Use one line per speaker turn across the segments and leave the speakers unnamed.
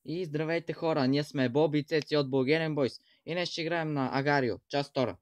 И здравейте хора, ние сме Боби и Цеци от Bulgarian Boys. И днес ще играем на Агарио, част 2.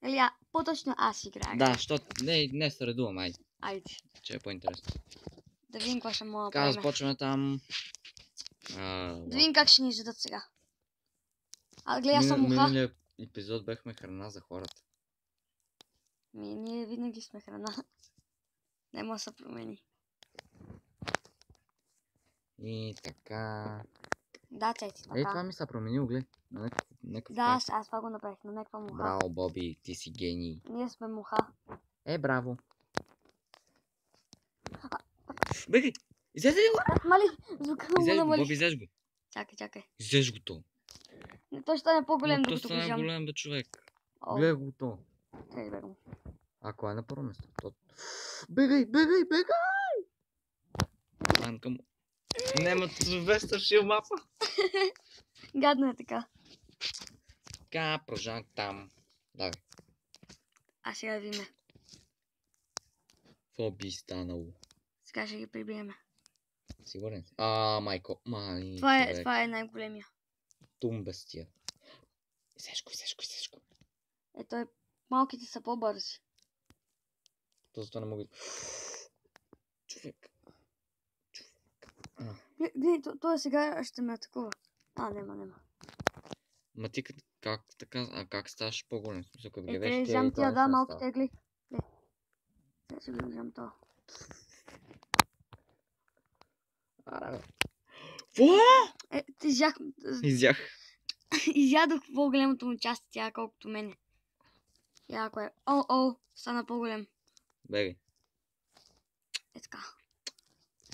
Или по-точно аз играя.
Да, защото не се редувам, айде.
Айде.
Че е по-интересно.
Да видим какво ще мога да
Така,
правим.
започваме там.
Да видим как ще ни изядат сега. Гледай, аз съм муха.
Миналия епизод бехме храна за хората.
Ние винаги сме храна. Нема да се промени.
И така.
Да, Цеци, така.
Ей, това ми се променил, гледай.
Да, аз това го направих на някаква муха.
Браво, Боби, ти си гений.
Ние сме муха.
Браво. Бегай! Излезе ли го?
Мали, звука му
Излезе го,
намали.
Боби, излезе го.
Чакай.
Излезе го то.
Той ще стане по-голем,
Но то
докато го
стане
жам.
голем, бе, човек.
О,
Гледай го то.
чакай, бегам.
Ако е на първо место. Бегай! Манка му. Нема това шил мапа.
Гадно е така.
Така, продължавам там. Давай.
А сега видим.
Какво би станало?
Сега ще ги прибиеме.
Сигурен си? Майко. Мали.
Това е най-големия.
Тумбестия. Изсешко.
Ето малките са по-бързи.
Това не мога. Човек.
Гледай, той сега ще ме атакува. Нема.
Ма ти как така? Как ставаш по-голем? Смисъл, като гледаш
Взем тия, да, малките, гледай. Сега ще го взем това.
Какво?
Изях. Изядох по-големото му част, тя колкото мене. Яко е. Стана по-голем.
Бегай.
Така.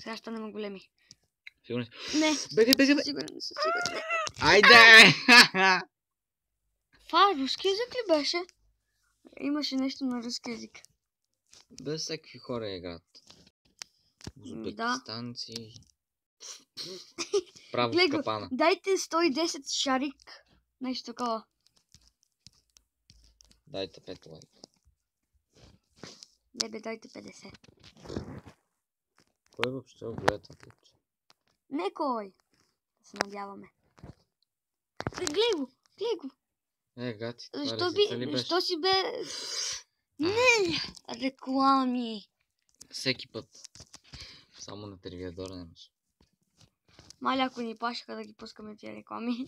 Сега ще станем големи.
Сигурен си?
Не.
Бегай.
Сигурен.
Айде!
Това руски език ли беше? Имаше нещо на руски език.
Без всякакви хора играят. Узбекистанци. Право в капана.
Дайте 110 шарик. Нещо такова.
Дайте 5 лайка.
Не бе, дайте 50.
Кой въобще гледа това клипче?
Не кой. Да се надяваме. Гледай го.
Гати,
Защо си бе... Не! Реклами.
Всеки път. Само на телевизора нямаш.
Мали, ако ни пашаха да ги пускаме тия реклами,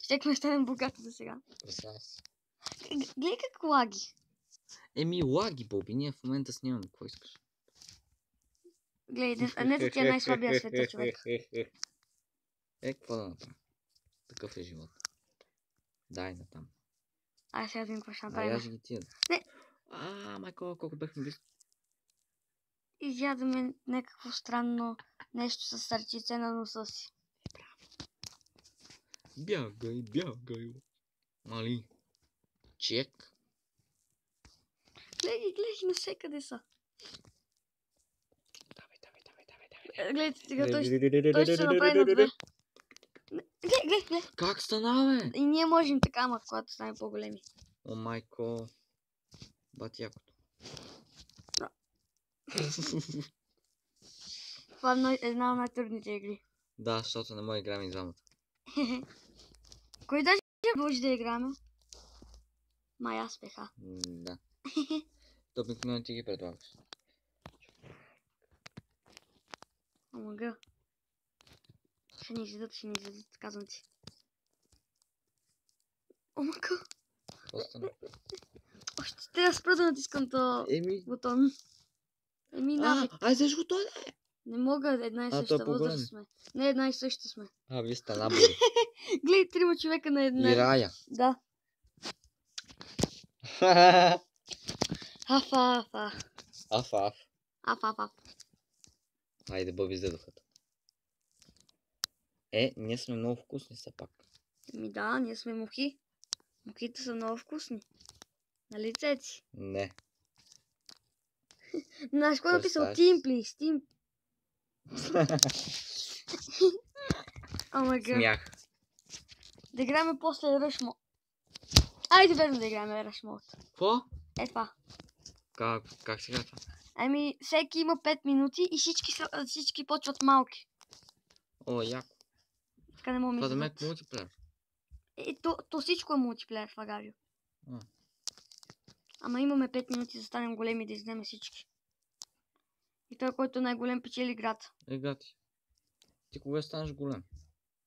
щехме станем богати за сега.
Представя си.
Гледай как лаги.
Лаги, Боби, ние в момента снимаме, какво искаш?
Гледай, не ти е най-слабия света, човек.
Какво да направя? Такъв е живот. Дай натам.
Сега да им какво ще направим.
Аз ги тия.
Не.
Майко, колко бехме близко.
Изядаме някакво странно нещо с сърчице на носа си.
Бягай. Мали. Чек.
Гледай, навсекъде са.
Давай.
Гледайте сега, той ще се направи на две. Гледай.
Как стана, бе?
И ние можем така, ама когато станем по-големи.
О, майко. Бати якото.
Това е една от най-трудните игри.
Да, защото не мога да играем и двамата.
Кой даже може да играме? Май аз беха.
Да. Обикновено ти ги предлагаш.
Омага. Ще ни изядат, казвам ти. Омага. Още трябва да спра да натискам този бутон. Навик.
Взеш го той, да.
Не мога, една и съща възраст сме. Не, една и съща сме.
Вие сте набори.
Гледай, 3 човека на една.
И Рая.
Да. Аф.
Айде, Боби, издадоха. Ние сме много вкусни все пак.
Да, ние сме мухи. Мухите са много вкусни. Нали, Цеци?
Не.
Знаеш какво написал? Team, please. Омага.
Смях.
Да играме после Rush Mode. Айде верно да играме Rush Mode.
Какво?
Това.
Как сега това?
Всеки има 5 минути и всички почват малки.
Яко.
Така не мога
Това да ме
мисля.
е мултиплеер.
То всичко е мултиплеер в Агарио.
А.
Ама имаме 5 минути да станем големи да изнеме всички. И той, който е най-голем, печели град.
Гати. Ти кога станеш голем?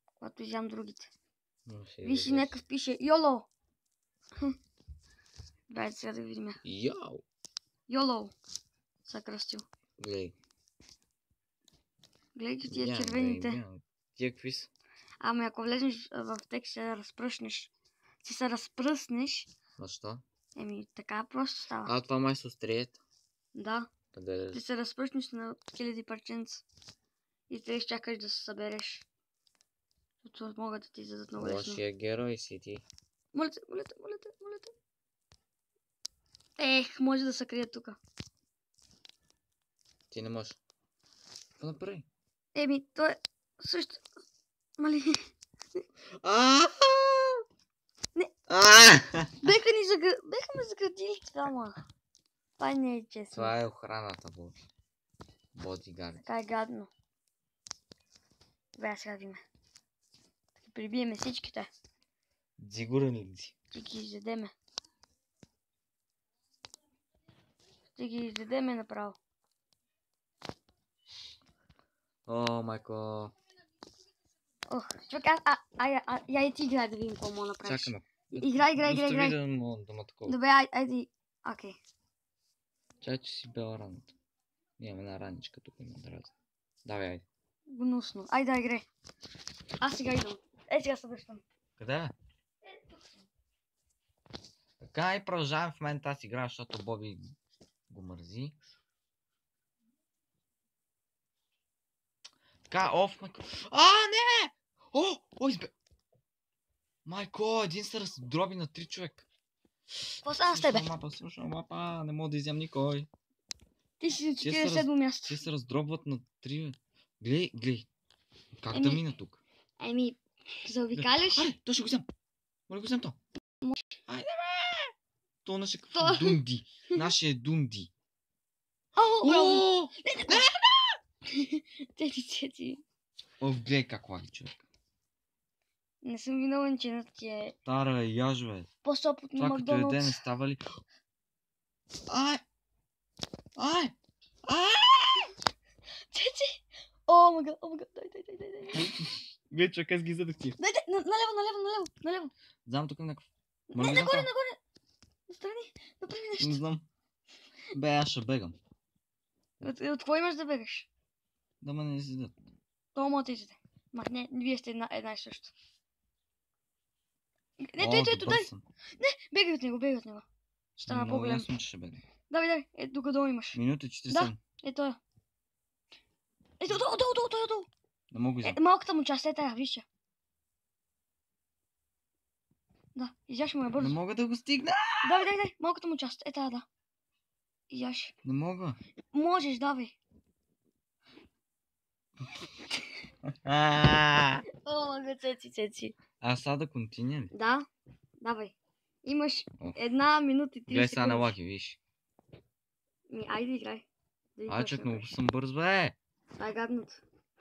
Когато изям другите.
Ще
Виж и
излезеш.
някакъв пише YOLO. Дайте сега да видим.
Йоу!
YOLO. Са кръстил.
Глей.
Гледай ги тия
Бям,
червените.
бям. Тия какви са?
Ами ако влезеш в текст, се разпръснеш. Ти се разпръснеш.
Защо?
Еми, така просто става.
А, това май с острието.
Да.
Къде
Ти
е?
се разпръснеш на хиляди парченца. И трябва да чакаш да се събереш. Защото могат да ти издадат много лесно.
Лошия герой си ти.
Моля те, моля те, моля те, моля те. Ех, може да се крие тука.
Ти не можеш. Какво направи?
Еми, той е също... Мали... Не. Беха ме заградили двама. Това не е честно.
Това е охраната, Боби. Бодигард.
Така е гадно. Добре, сега видим. Да ги прибиеме всичките.
Сигурен ли си?
Ще ги изядеме. Ще ги изядеме направо.
О, майко.
Ох, човек, я и ти играй да видим какво мога да направиш.
Чакаме.
Играй.
Да ма такова.
Добре, айде. Окей.
Чай, че си бела раната. Имаме една раничка тук има да раза. Давай, айде.
Гнусно. Айде, играй. Аз сега идвам. Сега се връщам.
Къде бе? Така и продължавам в момента аз играя, защото Боби го мързи. Така, оф, майко. Не! О, избе! Майко, един се раздроби на 3 човек.
Какво стана с тебе?
Слушам мапа, не мога да изям никой.
Ти си на 47 място.
Те се раздробват на 3. Глей. Как
Еми,
да мина тук?
Еми, заобикаляш.
Аре, то ще го взем. Моля го взем то. Айде бе! То наше
То.
Дунди. Нашия Дунди.
О! Цеци.
О, гледай как лаги човек.
Не съм виновен, че на ти е
Тара, яж бе.
по-сопот на
Това като еде не
Макдоналдс.
става ли? Ай!
Цеци! О, мага, дай.
Гледай човек, аз ги задах тия.
Дайте, налево.
Знам тук някакъв.
Не, нагоре. Настрани, направи нещо.
Не знам. Бе, аз ще бегам.
От какво имаш да бегаш?
Да ме не изядат.
Това мога да изяде. Мах, не, вие сте една и също. Ето, дай. Бегай от него. Ще стана по-голям.
Ясно, че ще бегам.
Давай, тук долу имаш.
Минута 47.
Да. Ето я. Ето, долу.
Не мога изям.
Малката му част, тая, виж я. Да, изяш му я
Не
бързо.
мога да го стигна.
Давай, малката му част, тая, да. Изяш.
Не мога.
Можеш, давай. О, мага, цеци.
А сега да континя ли?
Да, давай. Имаш
О.
1 минута и 30
Гледай сега на
секунди.
лаки, виж.
Айде играй.
Чак много съм бърз, бе.
Това е гадното.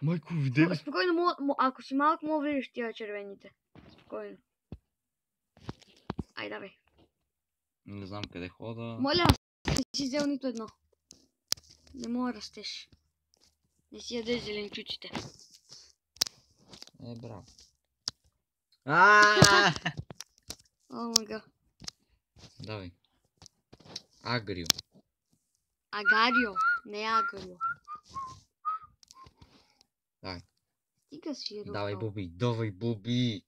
Майко, видя ли?
Спокойно, ако си малък, мога да видиш тия червените. Спокойно. Ай, давай.
Не знам къде хода.
Моля, не си взел нито едно. Не мога да растеш. Не си ядеш зеленчуците.
Браво.
О, мага.
Давай. Агрио.
Агарио, не Агарио.
Давай.
Стига си,
Давай, Боби.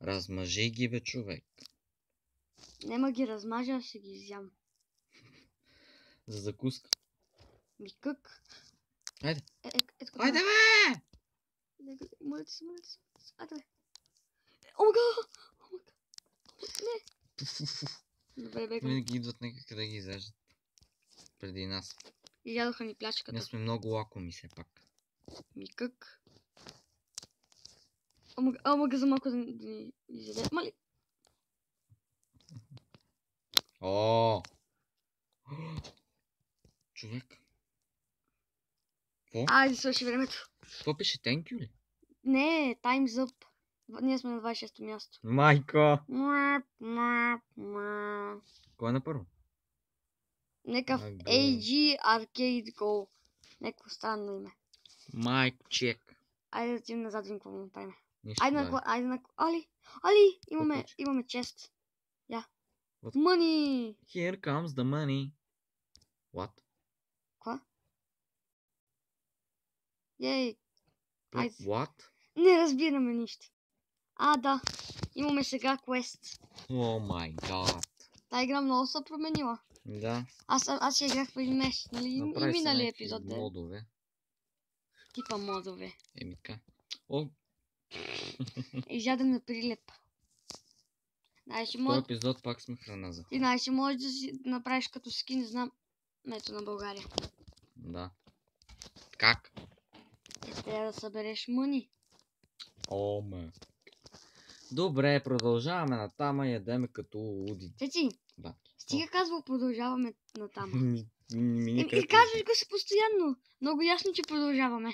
Размажи ги, бе, човек.
Нема ги размажа, ще ги изям.
За закуска.
Как?
Айде.
Ето
Айде, бе!
Моля ти се. Айде, бе. О, мага! Не. Добре, бегам.
Винаги идват някакъв да ги изяждат. Преди нас.
Изядоха ни плячката.
Ние сме много лакоми все пак.
Как? О, мага за малко да ни изяде. Мали.
Човек. Какво?
Айде, свърши времето.
Какво пише? Thank you ли?
Не, Time's Up. Ние сме на 26-то място.
Майко!
Муап, муап, муап.
Кой е на първо?
Некъв
Ага.
AG Arcade Go. Некво странно име.
Майко чек.
Айде да отидем назад, видим какво да направим.
Нищо
Айде
да.
айде на... Али,
случи?
имаме чест. Я.
What?
Money!
Here comes the money. What?
Ква? Ей, айде.
What?
Не разбираме нищо. Да. Имаме сега квест.
О май гад.
Та игра много се променила.
Да.
Аз я играх преди месец, нали? И
Направи се
минали
някакви
епизод, да.
модове.
Типа модове.
Еми така. О,
Изядем на прилеп. Знаеш,
в този епизод пак сме храна за.
Ти знаеш, можеш да си направиш като скин, знам, мето на България.
Да. Как?
Трябва да събереш мъни.
О, ме. Добре, продължаваме натама и ядеме като луди.
Цеци,
Да.
стига казва, продължаваме натам.
Мини
И казваш го се постоянно. Много ясно, че продължаваме.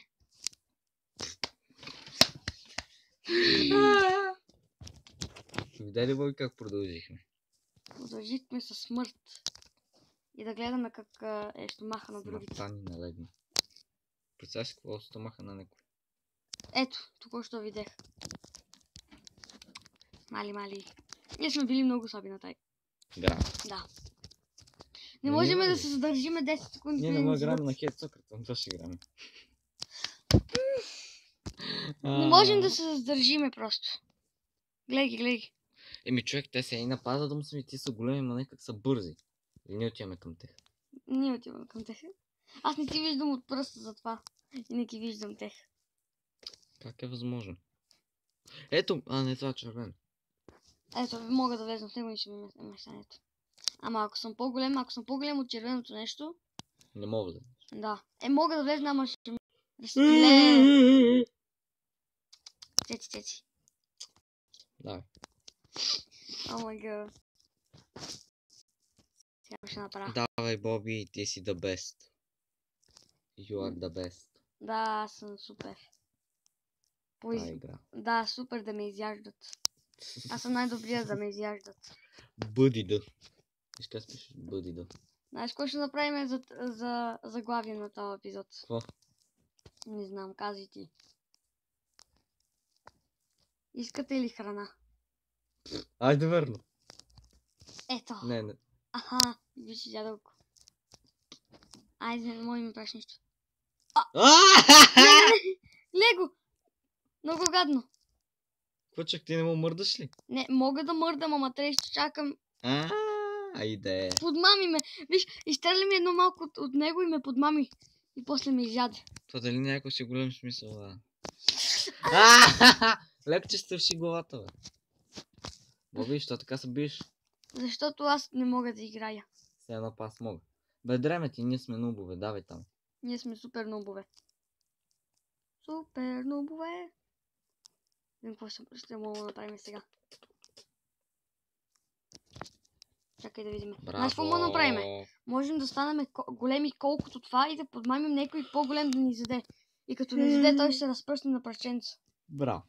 Видя ли бой как продължихме?
Продължихме със смърт. И да гледаме как е стомаха на другите.
Смъртта ни налегна. Представя си какво стомаха на някой.
Ето, току-що видях. Мали. Ние сме били много слаби на тай.
Грам.
Да. Не можем да се задържиме 10 секунди.
Ние не можем да играем на хед сокърта, това ще играем.
Не можем да се задържиме просто. Гледай ги.
Еми човек, те се и нападат, да му са ти са големи, но нека са бързи. И ние отиваме към тях.
Ние отиваме към тях. Аз не ти виждам от пръста за това. И не ги виждам тях.
Как е възможно? Ето, не това червено.
Ето, мога да влезна в него и ще ми местането. Ама ако съм по-голем от червеното нещо,
Не мога да.
да. Мога да влезна, ама ще ми разпилее. Цеци.
Давай.
О май гад. Сега ще направя.
Давай, Боби, ти си the best. You are the best.
Да, аз съм супер.
Та игра.
Да, супер да ме изяждат. Аз съм най-добрият да ме изяждат.
Бъди да. Виж как пишеш? Бъди да.
Знаеш какво ще направим за заглавие на този епизод?
Какво?
Не знам, казвай ти. Искате ли храна?
Айде верно.
Ето.
Не.
Аха, виж дядълко. Айде, не може да ми правиш нищо. Лего! Много гадно.
Какво чак, ти не му мърдаш ли?
Не, мога да мърдам, ама трябва ще чакам.
Айде.
Подмами ме. Виж, изстреля ми едно малко от него и ме подмами. И после ме изяде.
Това дали някой си голям смисъл, да. Леко, че стърши главата, бе. Боби, що така се биеш?
Защото аз не мога да играя.
Все едно аз мога. Бе, дреме ти, ние сме нубове, давай там.
Ние сме супер нубове. Супер нубове. Вим какво ще мога да направим сега. Чакай да видим. Знаеш какво мога да направим? Можем да станем големи колкото това и да подмамим някой по-голем да ни заде. И като ни заде, той ще се разпръсне на парченца.
Браво.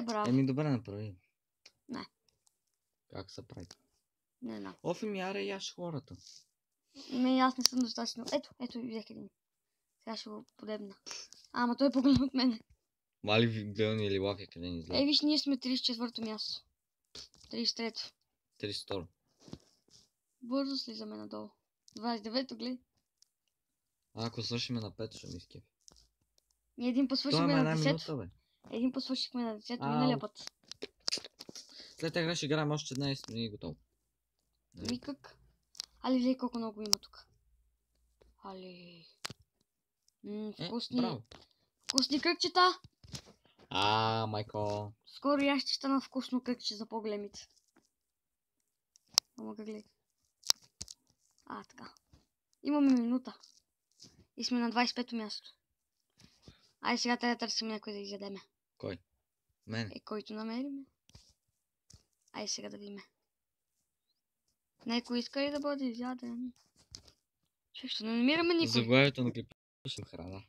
Браво.
Еми добре направи.
Не.
Как се прави?
Не знам.
Офи, яре яш хората.
Аз не съм достатъчно. Ето, видях един. Сега ще го подебна. Ама той е по-голям от мене.
Мали гледани или лафия къде ни излезе?
Виж, ние сме 34-то място. 33-то.
32.
Бързо слизаме надолу. 29-то, гледай.
Ако свършиме на 5, ще ми скефи.
Ние един път свършихме
Това е
на
една
10.
минута, бе.
Един път свършихме на 10 миналия път.
След тази игра ще играем още една и сме готово.
Ви как? Али, колко много има тук. Али. Вкусни.
Браво.
Вкусни кръгчета.
Майко.
Скоро и аз ще стана вкусно кръгче за по-големите. Ама как гледай. Така. Имаме минута. И сме на 25-то място. Айде сега трябва да търсим някой да изядеме.
Кой? Мен.
Който намерим. Айде сега да видим. Някой иска ли да бъде изяден? Ще не намираме никой.
Заглавието на клипа ще храна.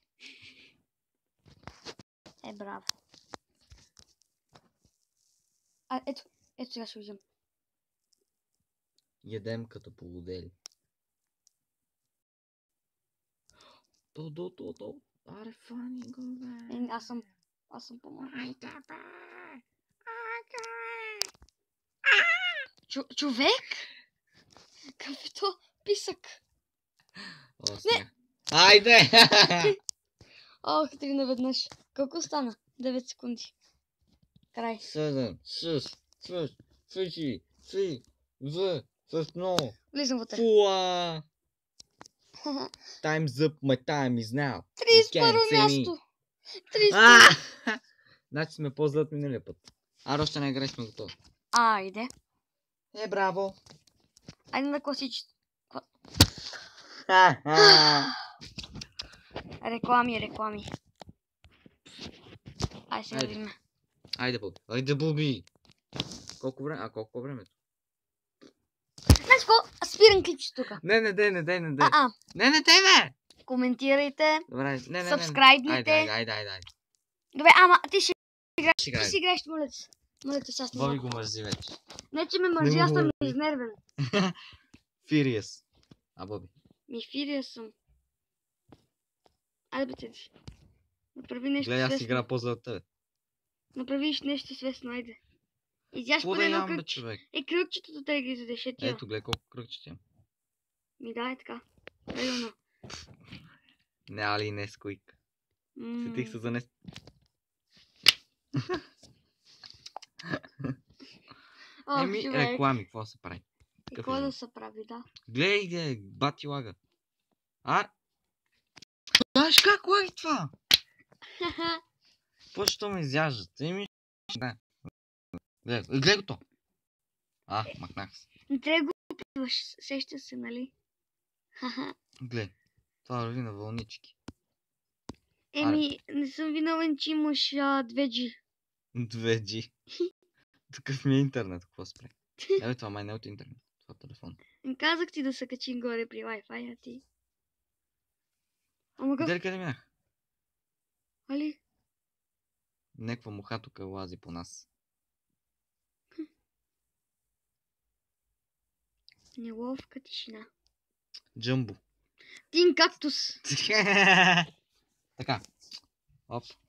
Браво. Ето сега ще виждам.
Ядем като полудели. То. Аре, фани го, бе.
Аз съм по-малък. Човек? Какъв е то писък?
О, сега. Айде!
Ох, 3 наведнъж. Колко стана? 9 секунди. Край.
7, 6, 5, 4, 3, 2, 1.
Влизам вътре.
Фуа! Time's up, my time is now.
31 място.
30. Значи сме по-зле от миналия път. Още не играй, сме готови.
Айде.
Браво!
Айде на класически. Реклами. Айде сега да видим.
Айде, Боби! Колко време? Колко времето?
Знаеш какво? Спирам клипче тук.
Не. Не, Не, бе!
Коментирайте.
Добре, не.
Сабскрайбните.
Айде.
Добре, ама ти ще
Ще
си играеш, моля те. Моля те, сега
Боби го мързи вече.
Не, че ме мързи, аз съм изнервен.
Фириас. Боби.
Фириас съм. Айде, бе, теди. Направи нещо
свестно. Гледай, аз игра по-зле от тебе.
Направиш нещо свестно, айде. Изяш поне едно кръгче. Кръгчето да ги задеше тя.
Ето, гледай колко кръгче имам.
Да, е така. Правилно.
Не, али не скуик. Сетих се за не... Реклами, какво се прави?
Какво да се прави, да.
Гледай, бати лага. Знаеш как лаги това? Защо ме изяждат? Да. Гледай го то. Махнах се.
Не трябва да го опитваш, сеща се, нали?
Гледай, това върви на вълнички.
Не съм виновен, че имаш 2G.
2G. Такъв ми е интернет, какво спре? Това май не е от интернет, това е телефон.
Казах ти да се качим горе при Wi-Fi, а ти?
Дали къде минах?
Али?
Неква муха тук лази по нас.
Неловка тишина.
Джамбо.
Тин кактус.
Така.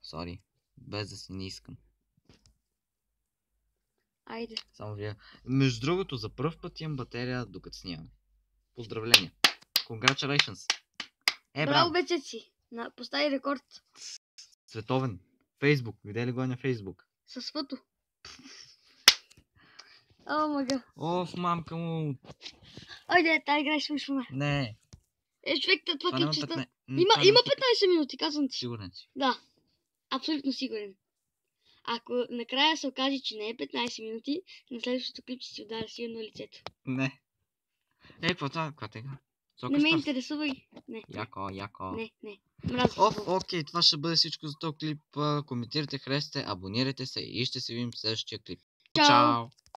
Сори. Без да си не искам.
Айде.
Само вие. Между другото, за пръв път имам батерия, докато снимам. Поздравления. Congratulations.
Браво, бецеци. Постави рекорд.
Световен. Фейсбук. Видели го на Фейсбук?
С фото. О, мага.
Мамка му.
Айде, тази игра ще свършваме.
Не.
Човек, това клипчета. Има 15 минути, казвам ти.
Сигурен си?
Да. Абсолютно сигурен. Ако накрая се окаже, че не е 15 минути, на следващото клип ще си ударя силно лицето.
Не. Какво това? Каква тега?
Не ме интересува и... Не.
Яко.
Не. Мразя.
Окей, това ще бъде всичко за този клип. Коментирайте, харесайте, абонирайте се и ще се видим в следващия клип.
Чао!